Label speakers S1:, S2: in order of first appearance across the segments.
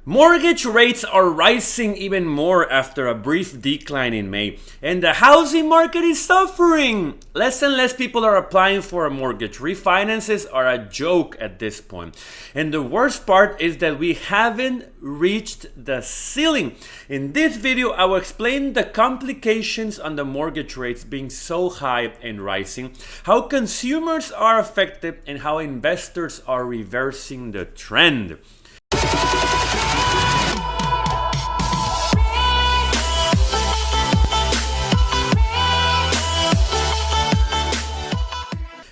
S1: Mortgage rates are rising even more after a brief decline in May, and the housing market is suffering. Less and less people are applying for a mortgage. Refinances are a joke at this point. And the worst part is that we haven't reached the ceiling. In this video, I will explain the complications on the mortgage rates being so high and rising, how consumers are affected, and how investors are reversing the trend.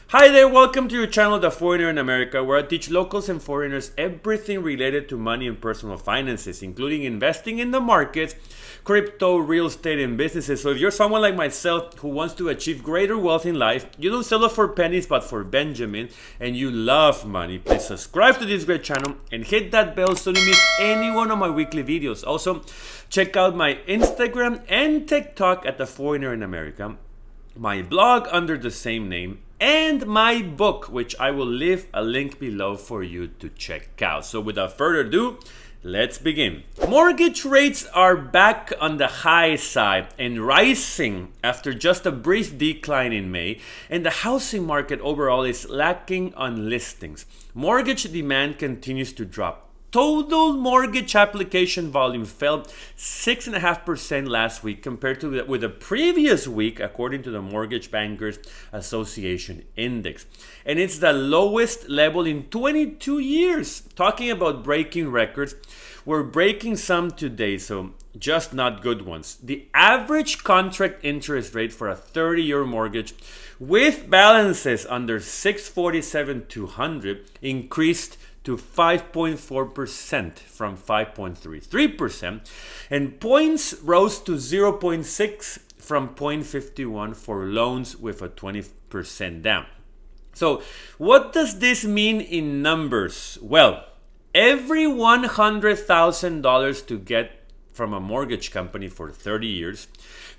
S1: Hi there, welcome to your channel, The Foreigner in America, where I teach locals and foreigners everything related to money and personal finances, including investing in the markets, crypto, real estate, and businesses. So if you're someone like myself who wants to achieve greater wealth in life, you don't settle for pennies but for Benjamin, and you love money, please subscribe to this great channel and hit that bell so you don't miss any one of my weekly videos. Also, check out my Instagram and TikTok at The Foreigner in America, my blog under the same name, and my book, which I will leave a link below for you to check out. So without further ado, let's begin. Mortgage rates are back on the high side and rising after just a brief decline in May, and the housing market overall is lacking on listings. Mortgage demand continues to drop. Total mortgage application volume fell 6.5% last week compared to with the previous week, according to the Mortgage Bankers Association Index. And it's the lowest level in 22 years. Talking about breaking records, we're breaking some today, so just not good ones. The average contract interest rate for a 30-year mortgage with balances under 647,200 increased to 5.4% from 5.33%, and points rose to 0.6 from 0.51 for loans with a 20% down. So what does this mean in numbers? Well, every $100,000 to get from a mortgage company for 30 years,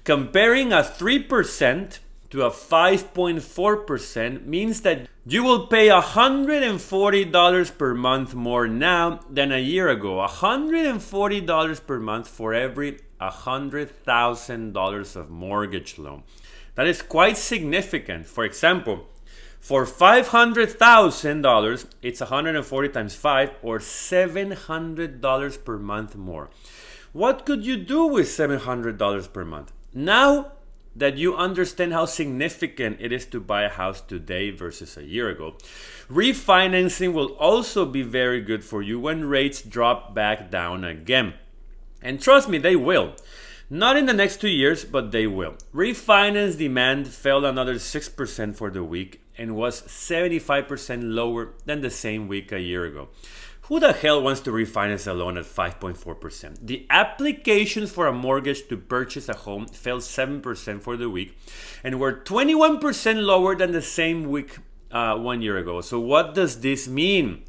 S1: comparing a 3% to a 5.4% means that you will pay $140 per month more now than a year ago. $140 per month for every $100,000 of mortgage loan. That is quite significant. For example, for $500,000, it's 140 times 5 or $700 per month more. What could you do with $700 per month? Now that you understand how significant it is to buy a house today versus a year ago, refinancing will also be very good for you when rates drop back down again. And trust me, they will. Not in the next 2 years, but they will. Refinance demand fell another 6% for the week and was 75% lower than the same week a year ago. Who the hell wants to refinance a loan at 5.4%? The applications for a mortgage to purchase a home fell 7% for the week and were 21% lower than the same week 1 year ago. So what does this mean?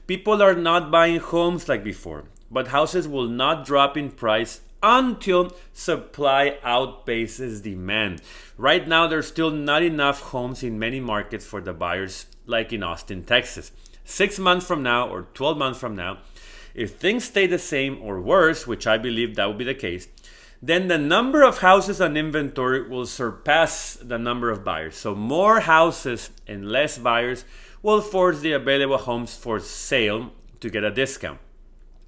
S1: People are not buying homes like before, but houses will not drop in price until supply outpaces demand. Right now, there's still not enough homes in many markets for the buyers, like in Austin, Texas. 6 months from now or 12 months from now, if things stay the same or worse, which I believe that will be the case, then the number of houses on inventory will surpass the number of buyers. So more houses and less buyers will force the available homes for sale to get a discount.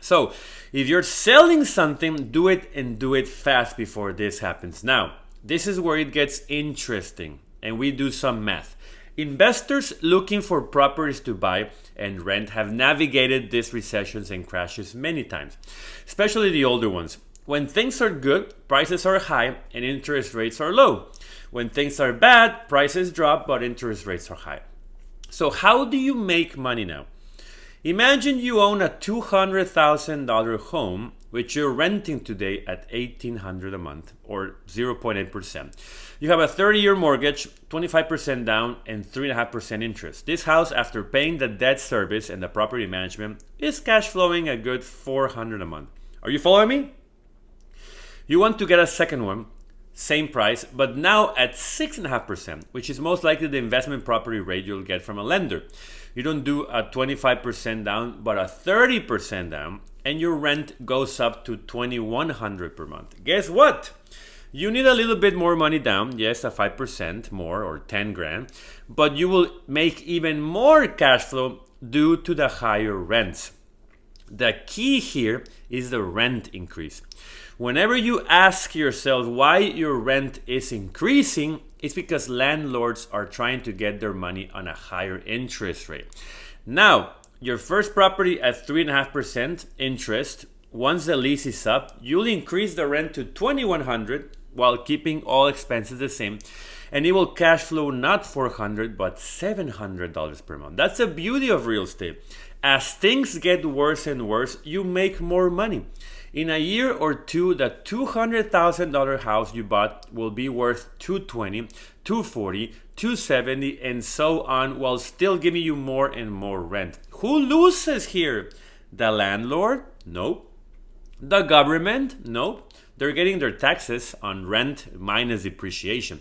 S1: So if you're selling something, do it and do it fast before this happens. Now, this is where it gets interesting, and we do some math. Investors looking for properties to buy and rent have navigated these recessions and crashes many times, especially the older ones. When things are good, prices are high and interest rates are low. When things are bad, prices drop but interest rates are high. So how do you make money now? Imagine you own a $200,000 home which you're renting today at $1,800 a month or 0.8%. You have a 30-year mortgage, 25% down, and 3.5% interest. This house, after paying the debt service and the property management, is cash flowing a good $400 a month. Are you following me? You want to get a second one, same price, but now at 6.5%, which is most likely the investment property rate you'll get from a lender. You don't do a 25% down, but a 30% down, and your rent goes up to $2,100 per month. Guess what? You need a little bit more money down, yes, a 5% more or 10 grand, but you will make even more cash flow due to the higher rents. The key here is the rent increase. Whenever you ask yourself why your rent is increasing, it's because landlords are trying to get their money on a higher interest rate. Now, your first property at 3.5% interest, once the lease is up, you'll increase the rent to $2,100 while keeping all expenses the same, and it will cash flow not $400 but $700 per month. That's the beauty of real estate. As things get worse and worse, you make more money. In a year or two, the $200,000 house you bought will be worth $220, $240, $270, and so on, while still giving you more and more rent. Who loses here? The landlord? Nope. The government? Nope. They're getting their taxes on rent minus depreciation.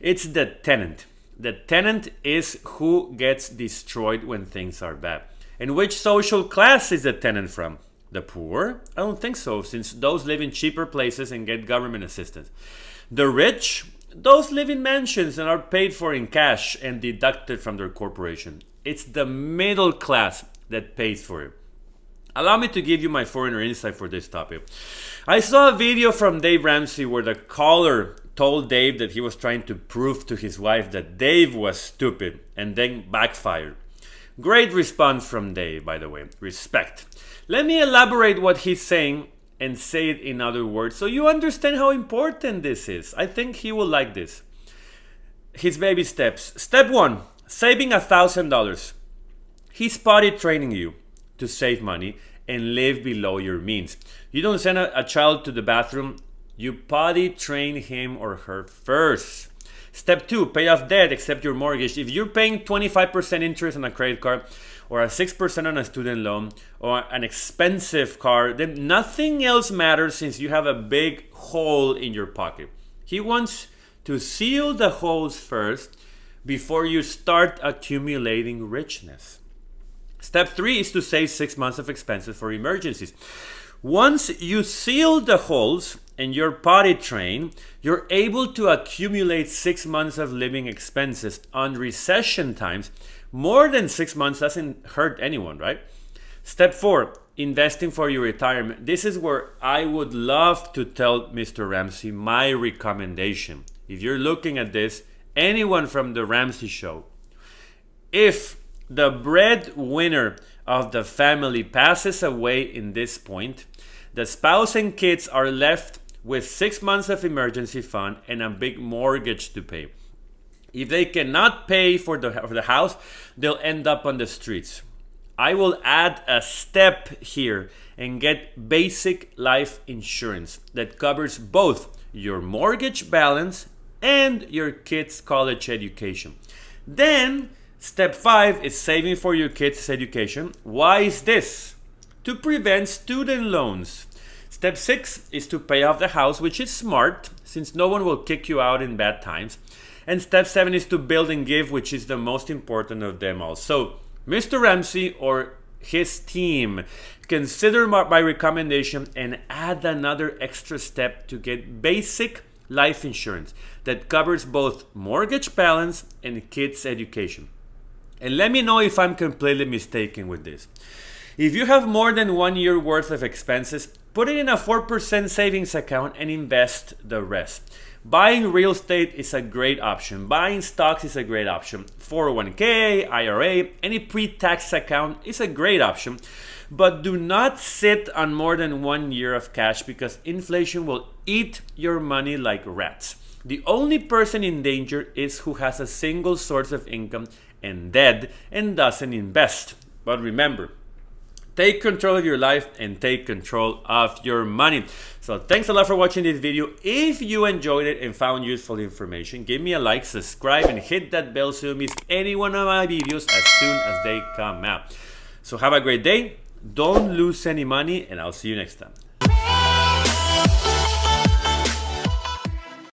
S1: It's the tenant. The tenant is who gets destroyed when things are bad. And which social class is the tenant from? The poor? I don't think so, since those live in cheaper places and get government assistance. The rich? Those live in mansions and are paid for in cash and deducted from their corporation. It's the middle class that pays for it. Allow me to give you my foreigner insight for this topic. I saw a video from Dave Ramsey where the caller told Dave that he was trying to prove to his wife that Dave was stupid and then backfired. Great response from Dave, by the way. Respect. Let me elaborate what he's saying and say it in other words so you understand how important this is. I think he will like this. His baby steps. Step 1, saving $1,000. He's potty training you to save money and live below your means. You don't send a child to the bathroom, you potty train him or her first. Step 2, pay off debt except your mortgage. If you're paying 25% interest on a credit card or a 6% on a student loan or an expensive car, then nothing else matters since you have a big hole in your pocket. He wants to seal the holes first before you start accumulating richness. Step 3 is to save 6 months of expenses for emergencies. Once you seal the holes and you're potty trained, you're able to accumulate 6 months of living expenses on recession times. More than 6 months doesn't hurt anyone, right? Step 4, investing for your retirement. This is where I would love to tell Mr. Ramsey my recommendation. If you're looking at this, anyone from the Ramsey Show, if the breadwinner of the family passes away in this point, the spouse and kids are left with 6 months of emergency fund and a big mortgage to pay. If they cannot pay for the house, they'll end up on the streets. I will add a step here and get basic life insurance that covers both your mortgage balance and your kids' college education. Then, step 5 is saving for your kids' education. Why is this? To prevent student loans. Step 6 is to pay off the house, which is smart since no one will kick you out in bad times. And step 7 is to build and give, which is the most important of them all. So, Mr. Ramsey or his team, consider my recommendation and add another extra step to get basic life insurance that covers both mortgage balance and kids' education. And let me know if I'm completely mistaken with this. If you have more than 1 year worth of expenses, put it in a 4% savings account and invest the rest. Buying real estate is a great option. Buying stocks is a great option. 401k, IRA, any pre-tax account is a great option. But do not sit on more than 1 year of cash because inflation will eat your money like rats. The only person in danger is who has a single source of income and dead and doesn't invest. But remember, take control of your life and take control of your money. So thanks a lot for watching this video. If you enjoyed it and found useful information, give me a like, subscribe, and hit that bell so you miss any one of my videos as soon as they come out. So have a great day. Don't lose any money, and I'll see you next time.